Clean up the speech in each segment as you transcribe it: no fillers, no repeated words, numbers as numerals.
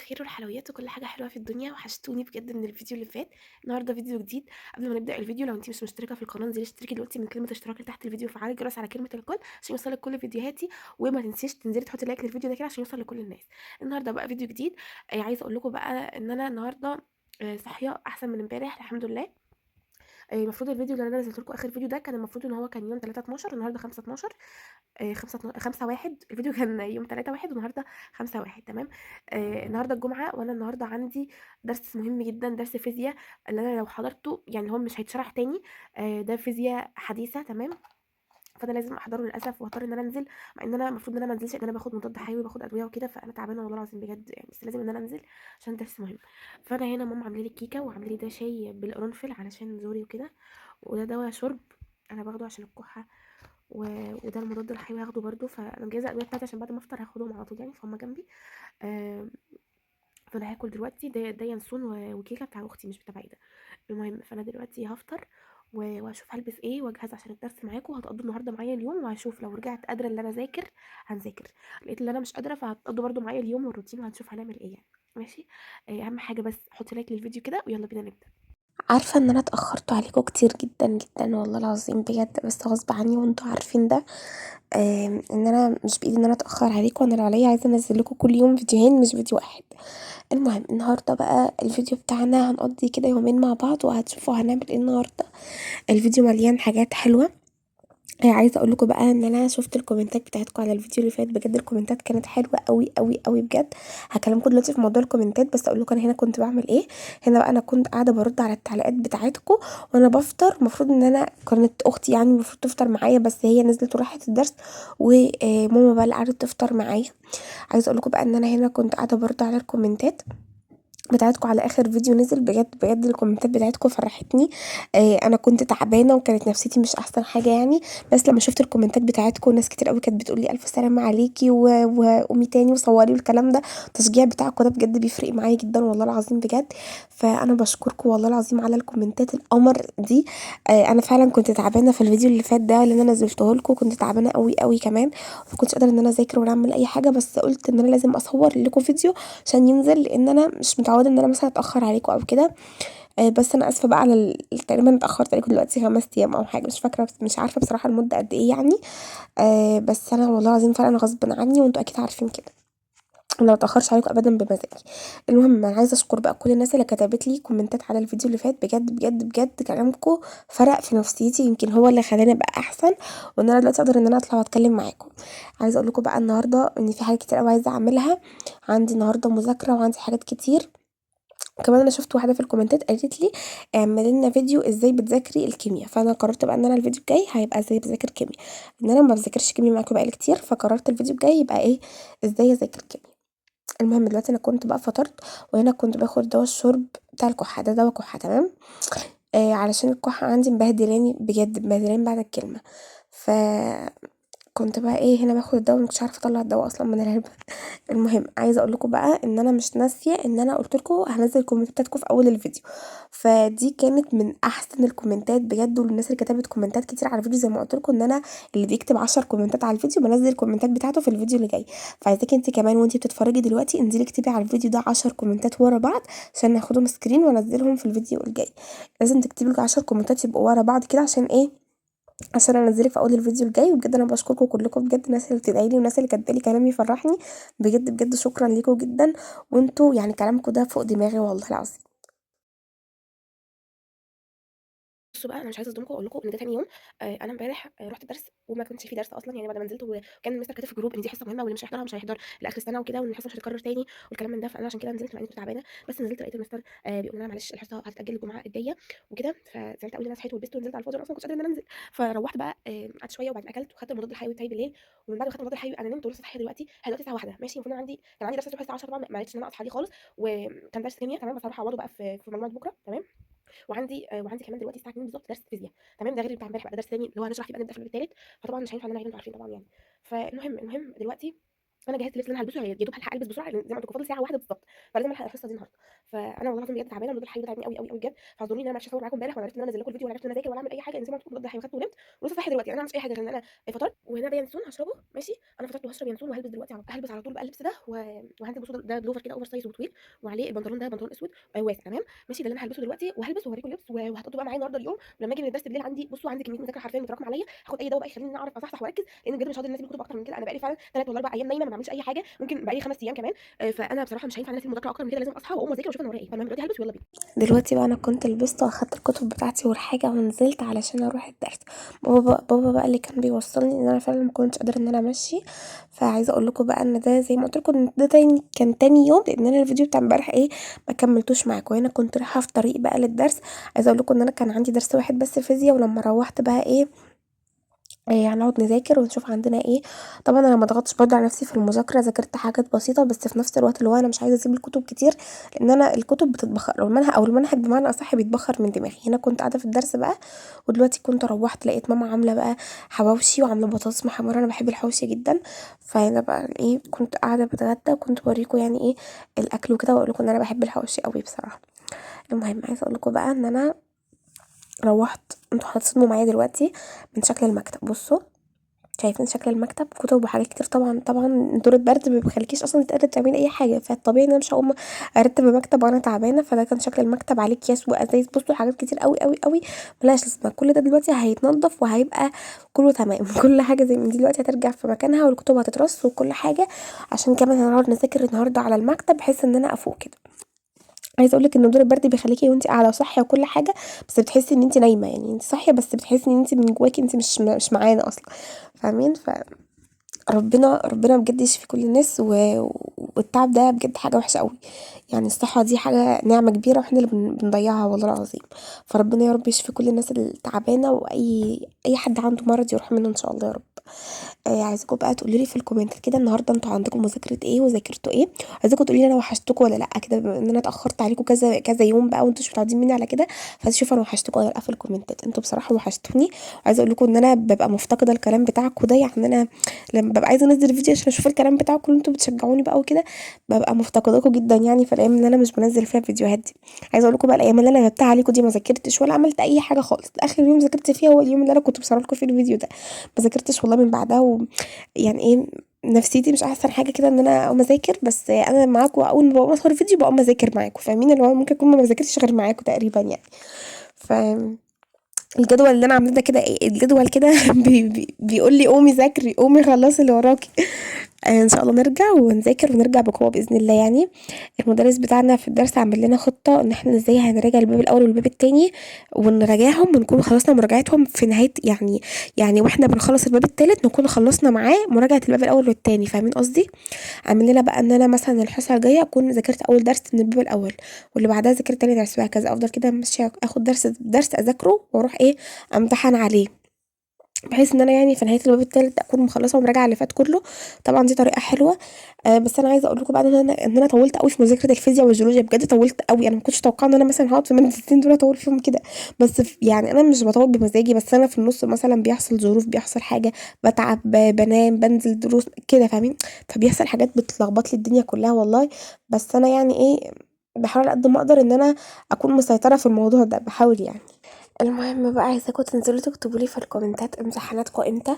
الخير والحلويات وكل حاجة حلوة في الدنيا، وحشتوني بجد من الفيديو اللي فات. النهارده فيديو جديد. قبل ما نبدأ الفيديو، لو انتِ مش مشتركة في القناة انزلي اشتركي دلوقتي من كلمة اشتراك اللي تحت الفيديو، وفعلي الجرس على كلمة الكل عشان يوصلك كل فيديوهاتي، وما تنسيش تنزلي تحطي لايك للفيديو ده كده عشان يوصل لكل الناس. النهارده بقى فيديو جديد. عايزة أقول لكم بقى إن أنا النهارده صاحية أحسن من امبارح الحمد لله. المفروض الفيديو اللي أنا نزلته لكم آخر فيديو ده كان المفروض إن هو كان يوم 3/12، النهارده 5/12. 5/1. الفيديو كان يوم 3/1 والنهارده 5/1 تمام. النهارده الجمعة وأنا النهارده عندي درس مهم جدًا، درس فيزيا اللي أنا لو حضرته يعني هو مش هيتشرح تاني. ده فيزيا حديثة تمام. فأنا لازم أحضره للأسف وهاضطر إن أنا أنزل، مع إن أنا المفروض إن أنا ما انزلش لإن أنا باخد مضاد حيوي وباخد أدوية وكده، فأنا تعبانة والله العظيم بجد يعني، بس لازم إن أنا أنزل عشان الدرس مهم. فأنا هنا ماما عاملة لي كيكة وعاملة لي ده شاي بالقرنفل علشان زوري وكده، وده دوا شرب أنا باخده عشان الكحة. وده المضاد الحيوي هاخده برضه، فأنا مجهزة الأدوية بتاعتي عشان بعد ما أفطر هاخدهم على طول يعني، فهُم جنبي. آآ فأنا هاكل دلوقتي ده ينسون وكيكة بتاع أختي مش بتاع عايدة. المهم فأنا دلوقتي هافطر وهاشوف هالبس إيه وأجهز عشان الدرس معاكم، هتقضوا النهارده معايا اليوم، وهاشوف لو رجعت قادرة إن أنا أذاكر هنذاكر، لقيت إن أنا مش قادرة فهتقضوا برضه معايا اليوم والروتين وهنشوف هنعمل إيه يعني. ماشي. أهم حاجة بس حطّي لايك للفيديو كده ويالّا بينا نبدأ. عارفة ان انا اتأخرت عليكم كتير جدا جدا والله العظيم بجد، بس غصب عني وانتوا عارفين ده. ان انا مش بايدي ان انا اتأخر عليكم، انا لو عليا عايزة انزل لكم كل يوم فيديوهين مش فيديو واحد. المهم النهاردة بقى الفيديو بتاعنا هنقضي كده يومين مع بعض وهتشوفوا هنعمل ايه النهاردة. الفيديو مليان حاجات حلوة. عايزة اقول لكم بقى ان انا شفت الكومنتات بتاعتكم على الفيديو اللي فات، بجد الكومنتات كانت حلوة قوي قوي قوي بجد. هكلمكم دلوقتي في موضوع الكومنتات، بس اقول لكم انا هنا كنت بعمل ايه. هنا بقى انا كنت قاعدة برد على التعليقات بتاعتكم وانا بفطر. المفروض ان انا كانت اختي يعني المفروض تفطر معايا، بس هي نزلت وراحت الدرس، وماما بقى اللي قعدت تفطر معايا. عايزة اقول لكم بقى ان انا هنا كنت قاعدة برد على الكومنتات بتاعتكم على اخر فيديو نزل، بجد بجد الكومنتات بتاعتكم فرحتني. انا كنت تعبانه وكانت نفسيتي مش احسن حاجه يعني، بس لما شفت الكومنتات بتاعتكم ناس كتير قوي كانت بتقولي الف سلامه عليكي وقومي تاني وصوري والكلام ده. التشجيع بتاعكم ده بجد بيفرق معايا جدا والله العظيم بجد. فانا بشكركم والله العظيم على الكومنتات القمر دي. انا فعلا كنت تعبانه في الفيديو اللي فات ده اللي انا نزلته لكم، كنت تعبانه قوي قوي كمان، ما كنتش قادره ان انا اذاكر ولا اعمل اي حاجه، بس قلت ان انا لازم اصور لكم فيديو عشان ينزل، لان انا مش متعوده ان انا مثلا اتاخر عليكم او كده. بس انا اسفه بقى على تقريبا اتاخرت عليكم دلوقتي 5 ايام او حاجه، مش فاكره، مش عارفه بصراحه المده قد ايه يعني. بس انا والله العظيم فعلا غصب عني وانتوا اكيد عارفين كده، انا ما اتاخرش عليكم ابدا بمزاجي. المهم انا عايزه اشكر بقى كل الناس اللي كتبت لي كومنتات على الفيديو اللي فات، بجد بجد بجد كلامكم فرق في نفسيتي، يمكن هو اللي خلاني ابقى احسن وان انا دلوقتي اقدر ان انا اطلع واتكلم معاكم. عايزه اقول لكم بقى النهارده ان في حاجات كتير قوي عايزه اعملها. عندي النهارده مذاكره وعندي حاجات كتير. كمان انا شفت واحده في الكومنتات قالت لي اعملي لنا فيديو ازاي بتذاكري الكيمياء، فانا قررت بقى ان انا الفيديو الجاي هيبقى ازاي بذاكر كيمياء، ان انا ما بذاكرش كيمياء معاكم بقالي كتير، فقررت الفيديو الجاي يبقى ايه، ازاي اذاكر كيمياء. المهم دلوقتي انا كنت بقى فطرت، وهنا كنت باخد دوا الشرب بتاع الكحه، ده دوا كحه تمام. علشان الكحه عندي مبهدلاني بجد، مبهدلاني بعد الكلمه. ف كنت بقى ايه هنا باخد الدوا، مكنتش عارفه اطلع الدوا اصلا من العلبه. المهم عايزه اقول لكم بقى ان انا مش ناسيه ان انا قلت لكم هنزل الكومنتات بتاعتكم في اول الفيديو، فدي كانت من احسن الكومنتات بجد، والناس اللي كتبت كومنتات كتير على الفيديو زي ما قلت لكم ان انا اللي بيكتب 10 كومنتات على الفيديو بنزل الكومنتات بتاعته في الفيديو اللي جاي. فعايزاكي انت كمان وانت بتتفرجي دلوقتي انزلي اكتبي على الفيديو ده 10 كومنتات ورا بعض عشان ناخدهم سكرين وانزلهم في الفيديو الجاي. لازم تكتبي لك 10 كومنتات يبقوا ورا بعض كده، عشان ايه، عشان انزلك في اول الفيديو الجاي. وبجد انا بشكركم كلكم بجد، الناس اللي بتدعي لي والناس اللي كاتبه لي كلام يفرحني، بجد بجد شكرا ليكم جدا. وانتوا يعني كلامكم ده فوق دماغي والله العظيم. بُصّوا بقى أنا مش عايزة أصدمكم وأقول لكم إن ده تاني يوم. أنا امبارح رُحت الدرس وما كانش في درس أصلًا، يعني بعد ما نزلت وكان المستر كاتب في الجروب إن دي حصة مهمة واللي مش هيحضرها مش هيحضر لآخر السنة وكده، وإن الحصة مش هتتكرر تاني والكلام من ده، فأنا عشان كده نزلت مع إني كنت تعبانة، بس نزلت لقيت المستر بيقول لنا معلش الحصة هتتأجل للجمعة الجاية وكده، فزعلت أوي إن أنا صحيت ولبست ونزلت على الفاضي، وأنا أصلًا ما كنتش قادرة إن أنا أنزل. فروّحت بقى قعدت شوية وبعدين أكلت وخدت المضاد الحيوي بتاعي بالليل، ومن بعد ما خدت المضاد الحيوي أنا نمت ولسه صاحية دلوقتي، إحنا دلوقتي الساعة 01:00 ماشي، المفروض إن أنا كان عندي درس الصبح الساعة 10 طبعًا ما عرفتش إن أنا أصحى عليه خالص، وكان درس كيميا تمام، بس هاروح أعوّضه بقى في مجموعة بُكرة تمام. وعندي كمان دلوقتي الساعة 14:00 بالضبط درس فيزيا تمام، ده غير بتاع امبارح بقى، ده درس تاني اللي هو هنشرح فيه بقى نبدأ في الباب التالت، فطبعًا مش هينفع إن أنا أغيب، أنتم عارفين طبعًا يعني. فالمهم دلوقتي أنا جهزت اللبس اللي أنا هالبسه، يا دوب هالحق ألبس بسرعة لإن زي ما قُلت لكم فاضل ساعة واحدة بالضبط، فلازم ألحق الحصة دي النهارده. فأنا والله العظيم بجد تعبانه، الموضوع الحقيقي تعبني قوي قوي قوي بجد، فاعذروني ان انا ما عرفتش اصور معاكم امبارح، ولا عرفت ان انا انزل لكم الفيديو، ولا عرفت ان انا اذاكر، ولا عرفت ان انا اذاكر ولا اعمل اي حاجه. انزل معاكم ولسه صاحيه دلوقتي. انا ما عملتش اي حاجه غير ان انا فطرت، وهنا ده ينسون هشربه ماشي. انا فطرت وهشرب ينسون، وهلبس دلوقتي هلبس على طول بقى اللبس ده وهنزل. بصوا ده بلوفر كده اوفر سايز وطويل، وعليه البنطلون ده بنطلون اسود واسع تمام ماشي. ده اللي انا هلبسه دلوقتي، وهلبس وهوريكم اللبس وهتقضوا بقى معايا النهارده اليوم. ولما اجي من الدرس بالليل عندي، بصوا عندي كميه مذاكره حرفيا متراكمه عليا، هاخد اي دواء بقى يخليني اعرف اصحصح واركز، لان بجد مش هقدر انزل الكتب اكتر من كده. انا بقالي فعلا 3 ولا 4 ايام نايمه ما بعملش اي حاجه، ممكن بقالي 5 ايام كمان. فانا بصراحه مش هينفع انزل المذاكره اكتر من كده، لازم اصحى واقوم اذاكر واشوف انا ورايا ايه. فانا دلوقتي هلبس ويلا بينا. دلوقتي بقى انا كنت لبست واخدت الكتب بتاعتي والحاجه ونزلت علشان اروح الدرس. بابا بقى اللي كان بيوصلني، ان انا فعلا ما كنتش قادره ان انا امشي. فعايزه اقول لكم بقى ان ده زي ما قلت لكم، ان ده كان تاني يوم، لان انا الفيديو بتاع امبارح ما كملتوش معاكم. هنا كنت رايحه في طريق بقى للدرس. عايزه اقول لكم ان انا كان عندي درس واحد بس فيزياء، ولما روحت بقى هنقعد نذاكر ونشوف عندنا ايه. طبعا انا ما ضغطتش برضه على نفسي في المذاكره، ذاكرت حاجات بسيطه، بس في نفس الوقت اللي هو انا مش عايزه اسيب الكتب كتير، لان انا الكتب بتتبخر، او المنهج بمعنى اصح بيتبخر من دماغي. هنا كنت قاعده في الدرس بقى، ودلوقتي كنت روحت لقيت ماما عامله بقى حواوشي وعامله بطاطس محمره، انا بحب الحواوشي جدا. فهنا بقى كنت قاعده بتغدى، وكنت بوريكم الاكل وكده، واقول لكم ان انا بحب الحواوشي قوي بصراحه. المهم عايزه اقول لكم بقى ان انا روحت. انتوا هتصدموا معايا دلوقتي من شكل المكتب. بصوا، شايفين شكل المكتب؟ كتب وحاجات كتير. طبعا دور البرد ما بيخليكيش اصلا تقدري تعملي اي حاجه، فالطبيعي ان انا مش هقوم ارتب المكتب وانا تعبانه. فده كان شكل المكتب، عليه اكياس وازايز، بصوا حاجات كتير قوي قوي قوي ملهاش لازمه. كل ده دلوقتي هيتنضف وهيبقى كله تمام. كل حاجه زي من دي دلوقتي هترجع في مكانها، والكتب هتترص وكل حاجه، عشان كمان هنقعد نذاكر النهارده على المكتب بحيث ان انا افوق كده. عايزه اقول لك ان دور البرد بيخليكي وانت قاعده صاحيه وكل حاجه، بس بتحسي ان انت نايمه، يعني انت صاحيه بس بتحسي ان انت من جواكي انت مش معانا اصلا. فاهمين؟ ربنا بجد يشفي كل الناس، والتعب ده بجد حاجة وحشة قوي. يعني الصحة دي حاجة نعمة كبيرة، واحنا اللي بنضيعها والله العظيم. فربنا يا رب يشفي كل الناس التعبانة، واي حد عنده مرض يروح منه ان شاء الله يا رب. عايزاكم بقى تقولوا لي في الكومنتات كده النهارده انتوا عندكم مذاكره ايه وذاكرتوا ايه. عايزاكم تقولوا لي انا وحشتكم ولا لا كده، بما ان انا اتاخرت عليكم كذا كذا يوم بقى، وانتوا مش متعودين مني على كده. فشوفوا انا وحشتكم ولا لا في الكومنتات. انتوا بصراحه وحشتوني. وعايزه اقول لكم ان انا ببقى مفتقده الكلام بتاعكم ده، يعني انا لما ببقى عايزه انزل فيديو عشان اشوف الكلام بتاعكم اللي انتوا بتشجعوني بقى وكده، ببقى مفتقداكم جدا، يعني في الايام اللي انا مش بنزل فيها فيديوهات دي. عايزه اقول لكم بقى الايام اللي انا غبتها عليكم دي ما ذاكرتش ولا عملت اي حاجه خالص. اخر يوم ذاكرت فيها هو اليوم اللي انا كنت بصور لكم فيه الفيديو ده. ما ذاكرتش والله من بعدها. يعني نفسيتي مش احسن حاجه كده ان انا اقوم اذاكر، بس انا معاكم اول ما بقوم اصور فيديو بقوم اذاكر معاكم. فاهمين؟ اللي هو ممكن اكون ما بذاكرش غير معاكم تقريبا يعني. ف الجدول اللي انا عاملاه ده كده الجدول كده بيقول لي قومي ذاكري، قومي خلصي اللي وراكي. ان شاء الله نرجع ونذاكر ونرجع بقوه باذن الله يعني. المدرس بتاعنا في الدرس عامل لنا خطه ان احنا ازاي هنراجع الباب الاول والباب التاني، ونراجعهم ونكون خلصنا مراجعتهم في نهايه يعني واحنا بنخلص الباب التالت نكون خلصنا معاه مراجعه الباب الاول والتاني. فاهمين قصدي؟ عامل لنا بقى ان انا مثلا الحصه الجايه اكون ذاكرت اول درس من الباب الاول، واللي بعدها ذاكرت تاني درس، وهكذا. افضل كده ماشيه، اخد درس اذاكره واروح امتحن عليه، بحيث ان انا يعني في نهايه الباب التالت اكون مخلصه ومراجعه اللي فات كله. طبعا دي طريقه حلوه. بس انا عايزه اقول لكم بعد ان انا طولت قوي في مذاكره الفيزياء والجيولوجيا، بجد طولت قوي. انا ما كنتش اتوقع ان انا مثلا هقعد في المادتين دول اطول فيهم كده. بس يعني انا مش بطول بمزاجي، بس انا في النص مثلا بيحصل ظروف، بيحصل حاجه، بتعب، بنام، بنزل دروس كده. فاهمين؟ فبيحصل حاجات بتلخبط لي الدنيا كلها والله. بس انا يعني بحاول قد ما اقدر ان انا اكون مسيطره في الموضوع ده، بحاول يعني. المهم بقى عايزاكم تنزلوا تكتبوا لي في الكومنتات امتحاناتكم امتى.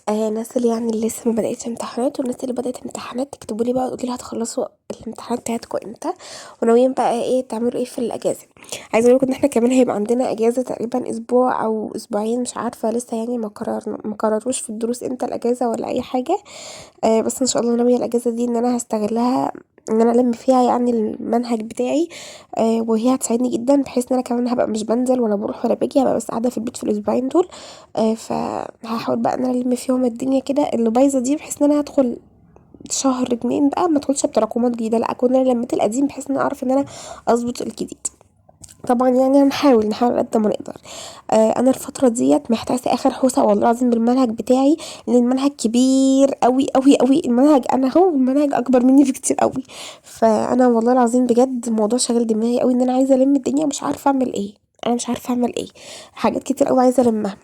الناس اللي يعني اللي لسه ما بدأتش امتحانات، والناس اللي بدأت امتحانات تكتبوا لي بقى، قولوا لي هتخلصوا الامتحانات بتاعتكم امتى، وناويين بقى تعملوا ايه في الاجازه. عايزه اقول لكم ان احنا كمان هيبقى عندنا اجازه تقريبا اسبوع او اسبوعين، مش عارفه لسه يعني ما قرروش في الدروس امتى الاجازه ولا اي حاجه. بس ان شاء الله ناويه الاجازه دي ان انا هستغلها، ان انا الم فيها يعني المنهج بتاعي. وهي هتساعدني جدا، بحيث ان انا كمان هبقى مش بنزل ولا بروح ولا باجي، هبقى بس قاعده في البيت في الاسبوعين دول. فهحاول بقى ان انا الم فيهم الدنيا كده اللي بايظه دي، بحيث ان انا هدخل شهر 2 بقى ما ادخلش بتراكمات جديده، لا اكون انا لميت القديم بحيث ان انا اعرف ان انا اظبط الجديد. طبعا يعني هنحاول قد ما نقدر. انا الفتره ديت محتاسه اخر حوسه والله العظيم بالمنهج بتاعي، لان المنهج كبير قوي قوي قوي. المنهج انا هو المنهج اكبر مني بكتير قوي. فانا والله العظيم بجد الموضوع شاغل دماغي قوي، ان انا عايزه الم الدنيا ومش عارفه اعمل ايه. انا مش عارفه اعمل ايه، حاجات كتير قوي عايزه المها.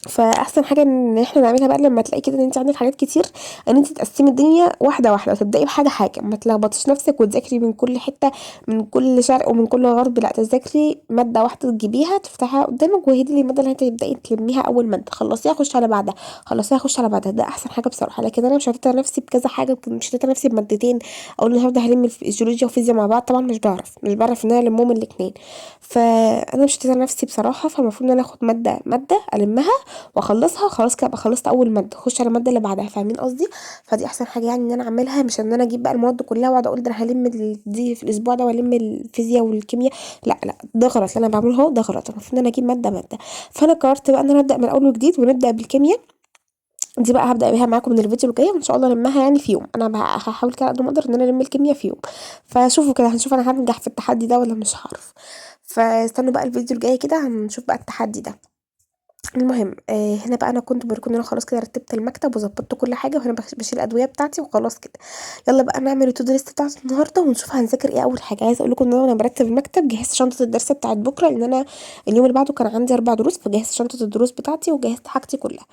فاحسن حاجه ان احنا نعملها بقى لما تلاقي كده ان انت عندك حاجات كتير، ان انت تقسمي الدنيا واحده واحده وتبداي بحاجه حاجه، ما تلخبطيش نفسك وتذاكري من كل حته، من كل شرق ومن كل غرب. لا، تذاكري ماده واحده تجيبيها تفتحها قدامك، وهي دي الماده اللي هتبداي تلميها اول ماده، خلصيها خش على بعدها، خلصيها خش على بعدها. ده احسن حاجه بصراحه. لكن انا مشتته نفسي بكذا حاجه، مشتته نفسي بمادتين، اقول النهارده هلم الجيولوجيا وفيزياء مع بعض، طبعا مش بعرف ان انا المهم الاثنين. فانا مشتته نفسي بصراحه، فالمفروض ان انا اخد ماده ماده المها واخلصها، خلاص كده ابقى خلصت اول ماده، اخش على الماده اللي بعدها. فاهمين قصدي؟ فدي احسن حاجه يعني ان انا اعملها، مش ان انا اجيب بقى المواد كلها واقعد اقول ده انا هلم دي في الاسبوع ده والم الفيزياء والكيمياء. لا لا، ده غلط اللي انا بعمله اهو، ده غلط. المفروض ان انا اجيب ماده ماده. فانا قررت بقى ان انا ابدا من اول وجديد ونبدا بالكيمياء. دي بقى هبدا بيها معاكم من الفيديو الجاي، وان شاء الله المها يعني في يوم. انا بقى هحاول كده قد ما اقدر ان انا الم الكيمياء في يوم. فشوفوا كده، هنشوف انا هنجح في التحدي ده ولا مش هعرف. فاستنوا بقى الفيديو الجاي كده هنشوف بقى التحدي ده. المهم هنا بقى انا كنت بوريكم ان انا خلاص كده رتبت المكتب وظبطت كل حاجه، وهنا بشيل الادويه بتاعتي وخلاص كده. يلا بقى نعمل التو ليست بتاعت النهارده ونشوف هنذاكر ايه. اول حاجه عايزه اقول لكم ان انا وانا برتب المكتب جهزت شنطه الدرس بتاعت بكره، لان انا اليوم اللي بعده كان عندي 4 دروس، فجهزت شنطه الدروس بتاعتي وجهزت حاجتي كلها.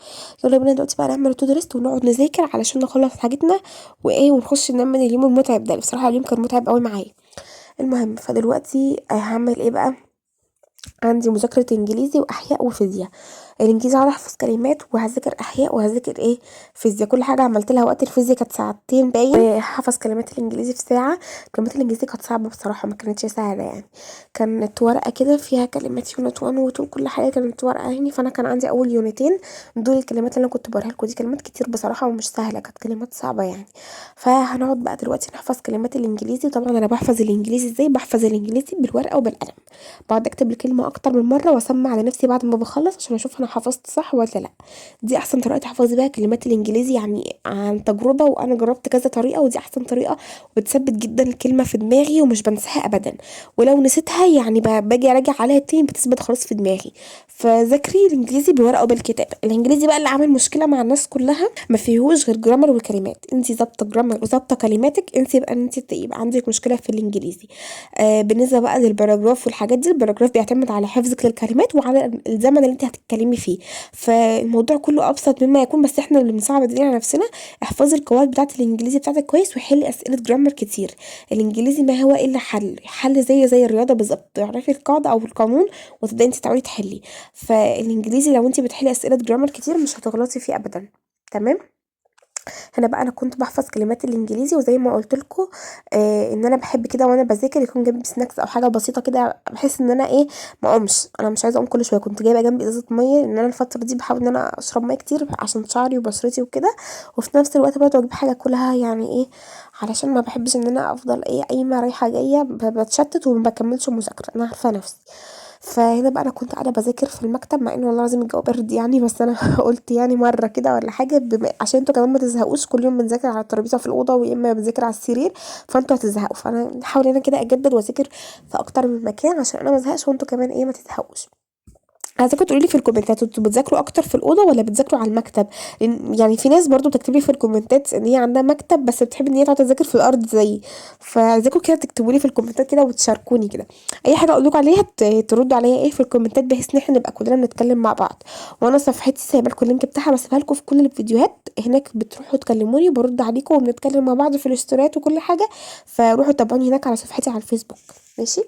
يلا بينا دلوقتي بقى نعمل التو ليست ونقعد نذاكر علشان نخلص حاجتنا وايه، ونخش ننام من اليوم المتعب ده. بصراحه اليوم كان متعب قوي معايا. المهم فدلوقتي هعمل ايه بقى. عندي مذاكرة انجليزي واحياء وفيزياء. الانجليزي هقعد احفظ كلمات، وهذاكر احياء، وهذاكر ايه، فيزياء. كل حاجه عملت لها وقت. الفيزياء كانت ساعتين باين، وحفظ كلمات الانجليزي في ساعه. كلمات الانجليزي كانت صعبه بصراحه، ما كانتش سهله يعني. كانت ورقه كده فيها كلمات يونت 1 و 2، كل حاجه كانت ورقه يعني. فانا كان عندي اول يونتين دول الكلمات اللي انا كنت بوريها لكم. دي كلمات كتير بصراحه ومش سهله، كانت كلمات صعبه يعني. فهنقعد بقى دلوقتي نحفظ كلمات الانجليزي. طبعا انا بحفظ الانجليزي ازاي؟ بحفظ الانجليزي بالورقه وبالقلم، بقعد اكتب الكلمه اكتر من مره واسمع على نفسي بعد ما بخلص عشان اشوف انا حفظت صح ولا لا. دي احسن طريقه تحفظي بيها كلمات الانجليزي يعني، عن تجربه، وانا جربت كذا طريقه ودي احسن طريقه، وبتثبت جدا الكلمه في دماغي ومش بنساها ابدا. ولو نسيتها يعني باجي اراجع عليها تاني بتثبت خلاص في دماغي. فذاكري الانجليزي بالورقه وبالكتاب. الانجليزي بقى اللي عامل مشكله مع الناس كلها، ما فيهوش غير جرامر وكلمات. انت ظابطه جرامر وظابطه كلماتك، انت يبقى انت يبقى عندك مشكله في الانجليزي. بالنسبه بقى للباراجراف والحاجات دي، الباراجراف بيعتمد على حفظك للكلمات وعلى الزمن اللي انت هتتكلمي فيه. فالموضوع كله ابسط مما يكون، بس احنا اللي بنصعب الدنيا على نفسنا. احفظي القواعد بتاعه الانجليزي بتاعتك كويس، وحلي اسئله جرامر كتير. الانجليزي ما هو الا حل زي الرياضه بالظبط. تعرفي القاعده او القانون وتبداي انت تعالي تحلي. فالانجليزي لو انت بتحلي اسئله جرامر كتير مش هتغلطي فيه ابدا. تمام. هنا بقى انا كنت بحفظ كلمات الانجليزي، وزي ما قلت لكم ان انا بحب كده وانا بذاكر يكون جنبي سناكس او حاجه بسيطه كده، بحيث ان انا ايه، ما اقومش. انا مش عايزه اقوم كل شويه. كنت جايبه جنبي ازازه ميه، لان انا الفتره دي بحاول ان انا اشرب ميه كتير عشان شعري وبشرتي وكده. وفي نفس الوقت برضه اجيب حاجه كلها يعني ايه، علشان ما بحبش ان انا افضل ايه قايمه رايحه جايه بتشتت وما بكملش مذاكره. انا عارفه نفسي. فهنا بقى انا كنت قاعده بذاكر في المكتب، مع ان والله العظيم الجو برد يعني، بس انا قلت يعني مره كده ولا حاجه عشان انتوا كمان ما تزهقوش كل يوم بنذاكر على الترابيزه في الاوضه، ويا اما بنذاكر على السرير، فانتوا هتزهقوا. فانا بحاول انا كده اجدد واذاكر في اكتر من مكان عشان انا ما ازهقش وانتوا كمان ايه ما تزهقوش. عايزاكم تقولوا لي في الكومنتات، انتوا بتذاكروا اكتر في الاوضه ولا بتذاكروا على المكتب؟ لان يعني في ناس برضو بتكتب لي في الكومنتات ان هي عندها مكتب بس بتحب ان هي تقعد تذاكر في الارض زيي. فعايزاكم كده تكتبوا لي في الكومنتات كده وتشاركوني كده اي حاجه اقول لكم عليها، تردوا عليا ايه في الكومنتات، بحيث ان احنا نبقى كلنا بنتكلم مع بعض. وانا صفحتي سايبه لكم اللينك بتاعها، بسيبها لكم في كل الفيديوهات هناك، بتروحوا تكلموني وبرد عليكم وبنتكلم مع بعض في الاستوريات وكل حاجه. فروحوا تابعوني هناك على صفحتي على الفيسبوك. ماشي.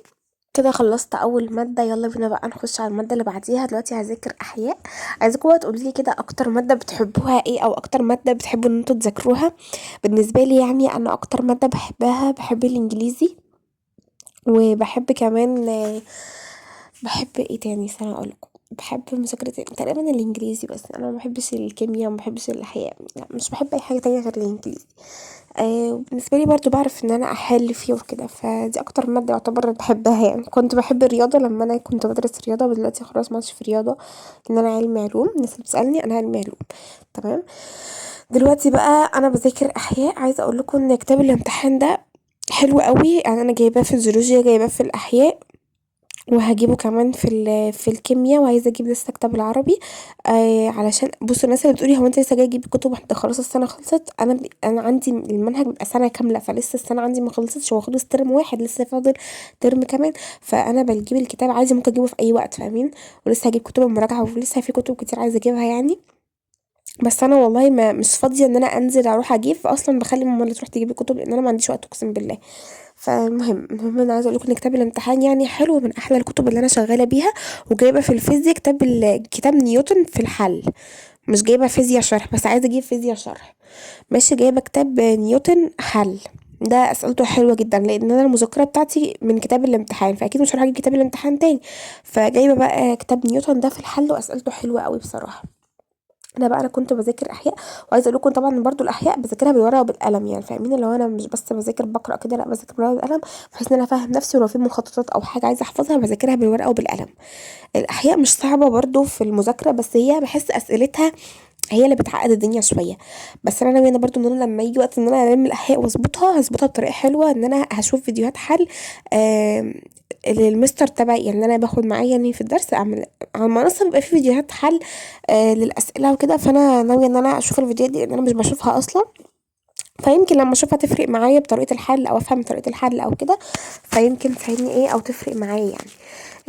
كده خلصت اول ماده، يلا بينا بقى نخش على الماده اللي بعديها. دلوقتي هذاكر احياء. عايزاكم بقى تقولوا لي كده اكتر ماده بتحبوها ايه، او اكتر ماده بتحبوا ان انتوا تذاكروها. بالنسبه لي يعني انا اكتر ماده بحبها بحب الانجليزي، وبحب كمان بحب ايه تاني، سنه اقولكم. بحب مذاكرة تقريبا الانجليزي، بس انا ما بحبش الكيمياء وما بحبش الاحياء. لا، مش بحب اي حاجه تانية غير الانجليزي. وبالنسبه لي برضو بعرف ان انا احل فيه وكده، فدي اكتر ماده يعتبر بحبها يعني. كنت بحب الرياضه لما انا كنت بدرس رياضه، ودلوقتي خلاص ما عادش في رياضه، لان انا علمي علوم. الناس اللي بتسالني انا علمي علوم. تمام. دلوقتي بقى انا بذاكر احياء. عايزه اقول لكم ان كتاب الامتحان ده حلو قوي يعني. انا جايباه في الجيولوجيا، جايباه في الاحياء، وهجيبه كمان في الكيمياء، وعايزه اجيب لسه كتاب العربي. علشان بصوا الناس اللي بتقولي هو انت لسه جايه تجيبي كتب واحده خلاص السنه خلصت، انا عندي المنهج بيبقى سنه كامله، فلسه السنه عندي ما خلصتش، هو خلص ترم واحد لسه فاضل ترم كمان. فانا بجيب الكتاب عادي، ممكن اجيبه في اي وقت فاهمين. ولسه هجيب كتب المراجعه، ولسه في كتب كتير عايزه اجيبها يعني. بس انا والله ما مش فاضيه ان انا انزل اروح اجيب، فاصلا بخلي ماما اللي تروح تجيب الكتب لان انا ما عنديش وقت اقسم بالله. المهم انا عايزه اقول لكم ان كتاب الامتحان يعني حلو، من احلى الكتب اللي انا شغاله بيها. وجايبه في الفيزياء كتاب نيوتن في الحل. مش جايبه فيزياء شرح، بس عايزه اجيب فيزياء شرح. ماشي، جايبه كتاب نيوتن حل. ده اسئلته حلوه جدا، لان انا المذاكره بتاعتي من كتاب الامتحان، فاكيد مش هروح اجيب كتاب الامتحان تاني. فجايبه بقى كتاب نيوتن ده في الحل، واسئلته حلوه قوي بصراحه. انا كنت بذاكر احياء، وعايزه اقول لكم طبعا برضو الاحياء بذاكرها بالورقه وبالقلم يعني فاهمين، اللي هو انا مش بس بذاكر بقرا كده، لا بذاكر بالورقه والقلم، بحيث ان انا افهم نفسي، ولو في مخططات او حاجه عايزه احفظها بذاكرها بالورقه وبالقلم. الاحياء مش صعبه برضو في المذاكره، بس هي بحس اسئلتها هي اللي بتعقد الدنيا شويه. بس انا ناويه برضو ان انا لما يجي وقت ان انا الم الاحياء واظبطها، هظبطها بطريقه حلوه، ان انا هشوف فيديوهات حل. آم، للمستر تبعي يعني، اللي انا باخد معاه يعني في الدرس، اعمل على المنصه بيبقى في فيديوهات حل للاسئله وكده. فانا ناويه ان انا اشوف الفيديوهات دي، لان انا مش بشوفها اصلا. فيمكن لما اشوفها تفرق معايا بطريقه الحل، او افهم طريقه الحل او كده. فيمكن تساعدني ايه او تفرق معايا يعني.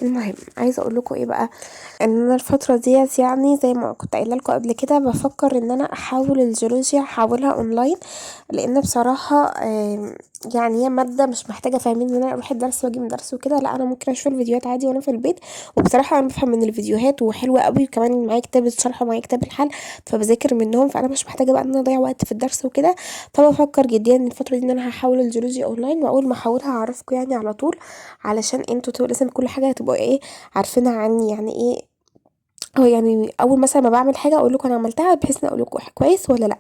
المهم عايزه اقول لكم ايه بقى، ان انا الفتره ديت يعني زي ما كنت قايله لكم قبل كده، بفكر ان انا احول الجيولوجيا احولها اونلاين. لان بصراحه يعني هي ماده مش محتاجه فاهمين ان انا اروح الدرس واجي من الدرس وكده، لا انا ممكن اشوف الفيديوهات عادي وانا في البيت. وبصراحه انا بفهم من الفيديوهات وحلوه قوي، وكمان معايا كتاب الشرح ومعايا كتاب الحل، فبذاكر منهم، فانا مش محتاجه بقى ان انا اضيع وقت في الدرس وكده. فبفكر جديا الفتره دي ان انا هحول الجيولوجيا اونلاين، واول ما احولها هعرفكم يعني على طول. علشان انتوا لازم كل حاجه تبقوا ايه عارفينها عني يعني ايه. هو يعني اول مثلا ما بعمل حاجه اقول لكم انا عملتها، بحيث ان اقول لكم كويس ولا لا،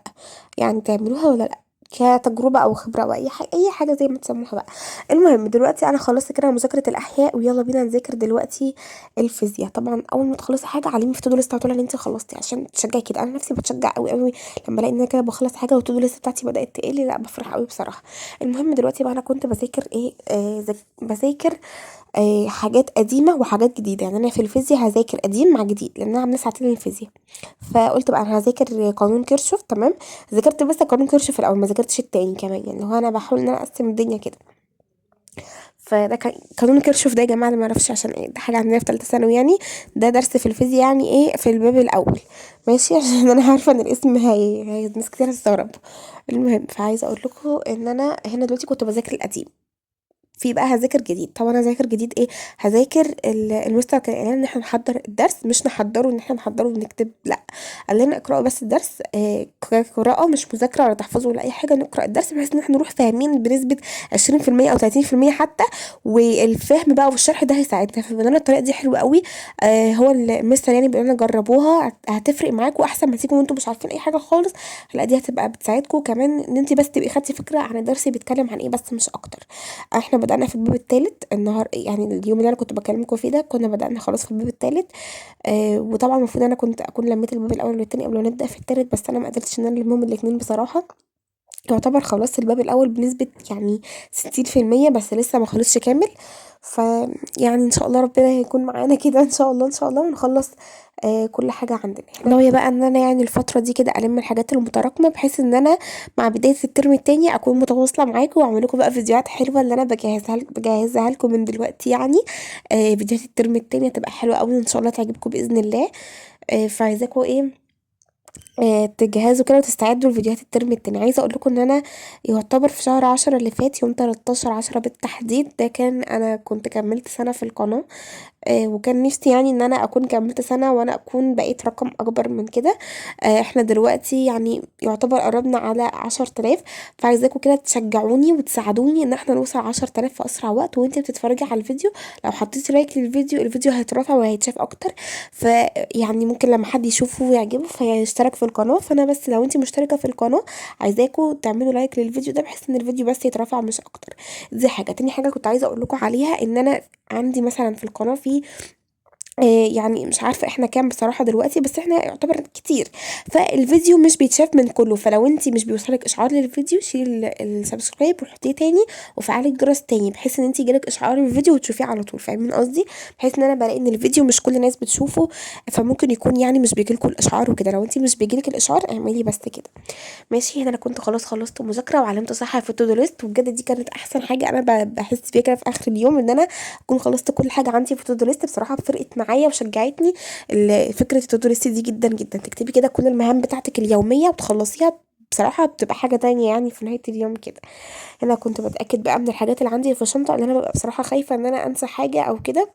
يعني تعملوها ولا لا، كتجربه او خبره او اي حاجه زي ما تسموها بقى. المهم دلوقتي انا خلصت كده مذاكره الاحياء، ويلا بينا نذاكر دلوقتي الفيزياء. طبعا اول ما تخلصي حاجه علمي في التودو ليست على طول ان انت خلصتي، عشان تشجعي كده. انا نفسي بتشجع قوي قوي لما الاقي ان انا كده بخلص حاجه والتودو ليست بتاعتي بدات تقل، لا بفرح قوي بصراحه. المهم دلوقتي بقى انا كنت بذاكر ايه، بذاكر حاجات قديمة وحاجات جديدة. يعني أنا في الفيزياء هاذاكر قديم مع جديد، لأن أنا عاملة ساعتين للفيزياء. فقُلت بقى أنا هاذاكر قانون كيرشوف تمام. ذاكرت بس قانون كيرشوف الأول، ما ذاكرتش التاني كمان، يعني اللي هو أنا باحاول إن أنا أقسّم الدنيا كده. فده كان قانون كيرشوف ده يا جماعة اللي ما يعرفش عشان إيه، ده حاجة عندنا في تالتة ثانوي يعني. ده درس في الفيزياء يعني إيه، في الباب الأول ماشي. عشان أنا عارفة إن الاسم هي ناس كتير هتستغرب. المهم فعايزة أقول لكم إن أنا هنا دلوقتي كنت باذاكر القديم. في بقى هاذاكر جديد. طب انا هاذاكر جديد ايه؟ هاذاكر المستر كان قال ان احنا نحضر الدرس، مش نحضره ان احنا نحضره ونكتب لا. قال لنا اقرأوا بس الدرس قراءة، مش مذاكرة ولا تحفظوا ولا اي حاجة. نقرأ الدرس بحيث ان احنا نروح فاهمين بنسبة 20% او 30% حتى. والفهم بقى والشرح ده هيساعدنا. فبنينا الطريقة دي حلوة قوي. هو المستر يعني بيقول لنا جربوها هتفرق معاكم احسن ما تيجوا وانتم مش عارفين اي حاجة خالص. لا دي هتبقى بتساعدكم كمان، ان انت بس تبقي خدتي فكرة عن الدرس بيتكلم عن ايه بس مش اكتر. احنا بدأنا في الباب التالت النهار، يعني اليوم اللي انا كنت بكلمكم فيه ده كنا بدأنا خلاص في الباب التالت. وطبعا المفروض انا كنت اكون لميت الباب الاول والتاني قبل ما نبدأ في التالت، بس انا ما قدرتش ان انا المهم الاتنين بصراحة. يعتبر خلصت الباب الاول بنسبة يعني 60%، بس لسه ما خلصش كامل. ف يعني ان شاء الله ربنا هيكون معانا كده ان شاء الله ان شاء الله، ونخلص كل حاجة عندنا. ناوية بقى ان انا يعني الفترة دي كده الم الحاجات المتراكمة، بحيث ان انا مع بداية الترم التاني اكون متواصلة معاكم، واعمل لكم بقى فيديوهات حلوة اللي انا بجهزها لكم من دلوقتي يعني. فيديوهات الترم التاني هتبقى حلوة قوي، ان شاء الله تعجبكم باذن الله. فعايزاكم ايه، تجهزوا كده وتستعدوا لفيديوهات الترم التاني. عايزه اقول لكم ان انا يعتبر في شهر 10 اللي فات، يوم 13/10 بالتحديد، ده كان انا كنت كملت سنه في القناه. وكان نفسي يعني ان انا اكون كملت سنه وانا اكون بقيت رقم اكبر من كده. احنا دلوقتي يعني يعتبر قربنا على 10,000. فعايزاكم كده تشجعوني وتساعدوني ان احنا نوصل 10,000 في اسرع وقت. وانت بتتفرجي على الفيديو لو حطيتي لايك للفيديو، الفيديو هيترفع وهيتشاف اكتر. فيعني ممكن لما حد يشوفه ويعجبه فيشترك في القناه. فانا بس لو انت مشتركه في القناه، عايزاكم تعملوا لايك للفيديو ده، بحيث ان الفيديو بس يترفع مش اكتر. دي حاجه. تاني حاجه كنت عايزه اقول لكم عليها، ان انا عندي مثلا في القناه في يعني مش عارفة إحنا كام بصراحة دلوقتي، بس إحنا يعتبر كتير، فالفيديو مش بيتشاف من كله. فلو انتي مش بيوصلك إشعار للفيديو، شيلي السبسكرايب وحطيه تاني وفعلي الجرس تاني، بحيث ان انتي يجيلك إشعار الفيديو وتشوفيه على طول. فاهمين قصدي؟ بحيث ان انا بلاقي ان الفيديو مش كل الناس بتشوفه، فممكن يكون يعني مش بيجيلكوا الإشعار وكده. لو انتي مش بيجيلك الإشعار اعملي بس كده. ماشي. هنا انا كنت خلاص خلصت مذاكره وعلمت صح في التو ليست، وبجد دي كانت احسن حاجه انا بحس بيها كده في اخر اليوم، ان انا اكون خلصت كل حاجه عندي في التو ليست. بصراحه فرقت معايا وشجعتني فكره التو ليست دي جدا جدا. تكتبي كده كل المهام بتاعتك اليوميه وتخلصيها، بصراحة بتبقى حاجة تانية يعني في نهاية اليوم كده. هنا كنت بتأكد بقى من الحاجات اللي عندي في الشنطة، ان انا ببقى بصراحة خايفة ان انا انسى حاجة او كده،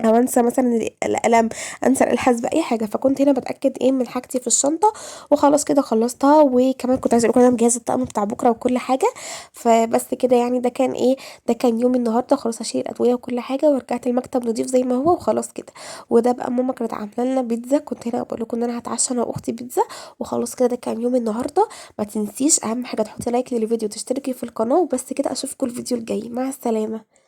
او انسى مثلا القلم، انسى الحاسبه، اي حاجه. فكنت هنا بتاكد ايه من حاجتي في الشنطه، وخلاص كده خلصتها. وكمان كنت عايزه اقول انا مجهزه الطقم بتاع بكره وكل حاجه. فبس كده يعني ده كان ايه، ده كان يومي النهارده. خلاص هشيل الادويه وكل حاجه، ورجعت المكتب نضيف زي ما هو وخلاص كده. وده بقى ماما كانت عامله لنا بيتزا، كنت هنا بقول لكم ان انا هتعشى انا واختي بيتزا. وخلاص كده ده كان يومي النهارده. ما تنسيش اهم حاجه تحطي لايك للفيديو وتشتركي في القناه، وبس كده اشوفكم الفيديو الجاي. مع السلامه.